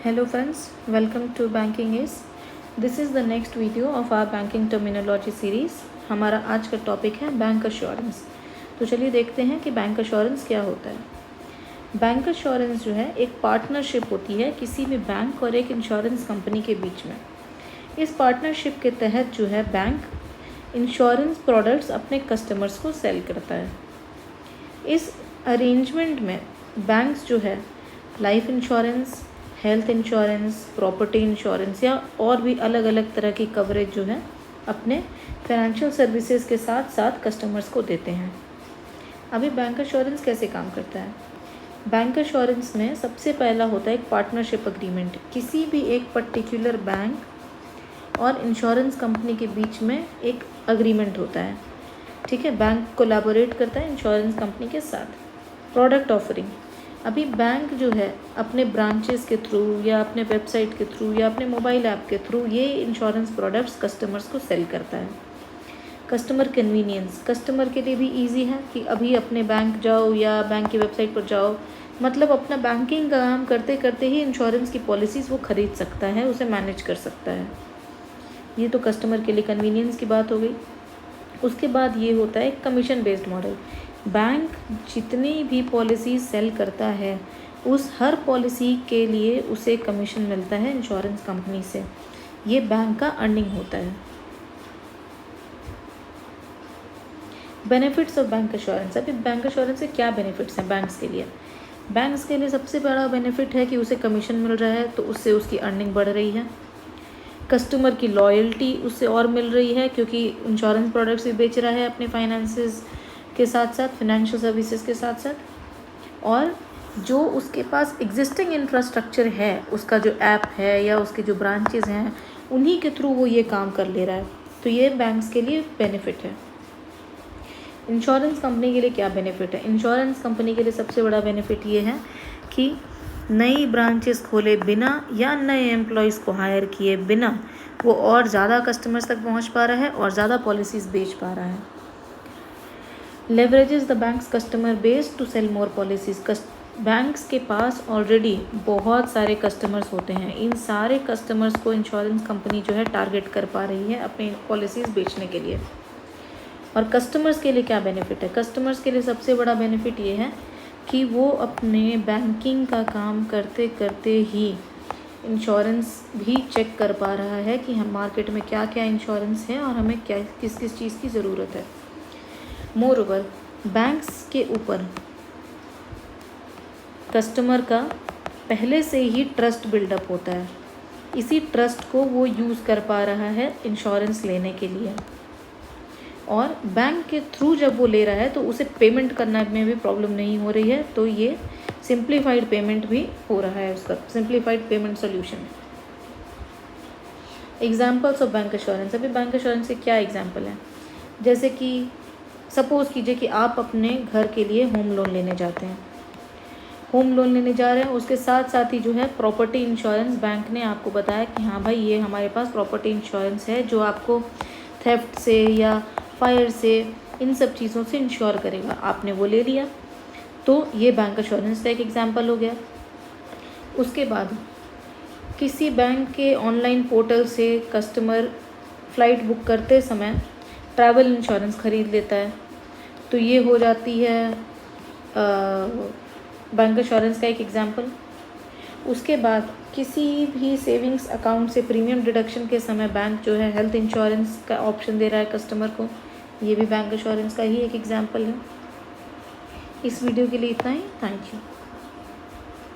Hello friends, welcome to Banking Is. This is the next video of our banking terminology series. हमारा आज का topic है bank assurance. तो चलिए देखते हैं कि बैंक अश्योरेंस क्या होता है। बैंक अश्योरेंस जो है एक पार्टनरशिप होती है किसी भी बैंक और एक इंश्योरेंस कंपनी के बीच में। इस पार्टनरशिप के तहत जो है बैंक इंश्योरेंस प्रोडक्ट्स अपने कस्टमर्स को सेल करता है। इस अरेंजमेंट में बैंक्स जो है life insurance, health insurance, property insurance या और भी अलग अलग तरह की कवरेज जो है अपने फाइनेंशियल सर्विसेज के साथ साथ कस्टमर्स को देते हैं। अभी बैंक अश्योरेंस कैसे काम करता है? बैंक अश्योरेंस में सबसे पहला होता है एक पार्टनरशिप अग्रीमेंट। किसी भी एक पर्टिकुलर बैंक और इंश्योरेंस कंपनी के बीच में एक अग्रीमेंट होता है। ठीक है, बैंक कोलैबोरेट करता है इंश्योरेंस कंपनी के साथ। प्रोडक्ट ऑफरिंग, अभी बैंक जो है अपने ब्रांचेस के थ्रू या अपने वेबसाइट के थ्रू या अपने मोबाइल ऐप के थ्रू ये इंश्योरेंस प्रोडक्ट्स कस्टमर्स को सेल करता है। कस्टमर कन्वीनियंस, कस्टमर के लिए भी इजी है कि अभी अपने बैंक जाओ या बैंक की वेबसाइट पर जाओ, मतलब अपना बैंकिंग का काम करते करते ही इंश्योरेंस की पॉलिसीज़ वो ख़रीद सकता है, उसे मैनेज कर सकता है। ये तो कस्टमर के लिए कन्वीनियंस की बात हो गई। उसके बाद ये होता है कमीशन बेस्ड मॉडल। बैंक जितनी भी पॉलिसी सेल करता है उस हर पॉलिसी के लिए उसे कमीशन मिलता है इंश्योरेंस कंपनी से। ये बैंक का अर्निंग होता है। बेनिफिट्स ऑफ बैंक अश्योरेंस, अभी बैंक अश्योरेंस से क्या बेनिफिट्स हैं बैंक्स के लिए? बैंक्स के लिए सबसे बड़ा बेनिफिट है कि उसे कमीशन मिल रहा है तो उससे उसकी अर्निंग बढ़ रही है। कस्टमर की लॉयल्टी उससे और मिल रही है क्योंकि इंश्योरेंस प्रोडक्ट्स भी बेच रहा है अपने फाइनेंसेस के साथ साथ, फाइनेंशियल सर्विसेज के साथ साथ। और जो उसके पास एग्जिस्टिंग इंफ्रास्ट्रक्चर है, उसका जो ऐप है या उसके जो ब्रांचेस हैं, उन्हीं के थ्रू वो ये काम कर ले रहा है। तो ये बैंक्स के लिए बेनिफिट है। इंश्योरेंस कंपनी के लिए क्या बेनिफिट है? इंश्योरेंस कंपनी के लिए सबसे बड़ा बेनिफिट ये है कि नई ब्रांचेस खोले बिना या नए एम्प्लॉयज़ को हायर किए बिना वो और ज़्यादा कस्टमर्स तक पहुंच पा रहा है और ज़्यादा पॉलिसीज़ बेच पा रहा है। Leverages the banks customer base to sell more policies, banks के पास ऑलरेडी बहुत सारे कस्टमर्स होते हैं। इन सारे कस्टमर्स को इंश्योरेंस कंपनी जो है टारगेट कर पा रही है अपनी पॉलिसीज़ बेचने के लिए। और कस्टमर्स के लिए क्या बेनिफिट है? कस्टमर्स के लिए सबसे बड़ा बेनिफिट ये है कि वो अपने बैंकिंग का काम करते करते ही इंश्योरेंस भी चेक कर पा रहा है कि हम मार्केट में क्या क्या इंश्योरेंस है और हमें क्या किस किस चीज़ की ज़रूरत है। मोर ओवर, बैंक्स के ऊपर कस्टमर का पहले से ही ट्रस्ट बिल्डअप होता है। इसी ट्रस्ट को वो यूज़ कर पा रहा है इंश्योरेंस लेने के लिए। और बैंक के थ्रू जब वो ले रहा है तो उसे पेमेंट करने में भी प्रॉब्लम नहीं हो रही है। तो ये सिंप्लीफाइड पेमेंट भी हो रहा है, उसका simplified payment solution. Examples of bank assurance, अभी बैंक अश्योरेंस के क्या एग्जाम्पल हैं? जैसे कि सपोज़ कीजिए कि आप अपने घर के लिए होम लोन लेने जाते हैं, होम लोन लेने जा रहे हैं, उसके साथ साथ ही जो है प्रॉपर्टी इंश्योरेंस बैंक ने आपको बताया कि हाँ भाई ये हमारे पास प्रॉपर्टी इंश्योरेंस है जो आपको थेफ्ट से या फायर से, इन सब चीज़ों से इंश्योर करेगा। आपने वो ले लिया, तो ये बैंक अश्योरेंस का एक एग्जांपल हो गया। उसके बाद किसी बैंक के ऑनलाइन पोर्टल से कस्टमर फ़्लाइट बुक करते समय ट्रैवल इंश्योरेंस ख़रीद लेता है, तो ये हो जाती है बैंक अश्योरेंस का एक एग्जांपल। उसके बाद किसी भी सेविंग्स अकाउंट से प्रीमियम डिडक्शन के समय बैंक जो है हेल्थ इंश्योरेंस का ऑप्शन दे रहा है कस्टमर को, ये भी बैंक अश्योरेंस का ही एक एग्जांपल है। इस वीडियो के लिए इतना ही। Thank you.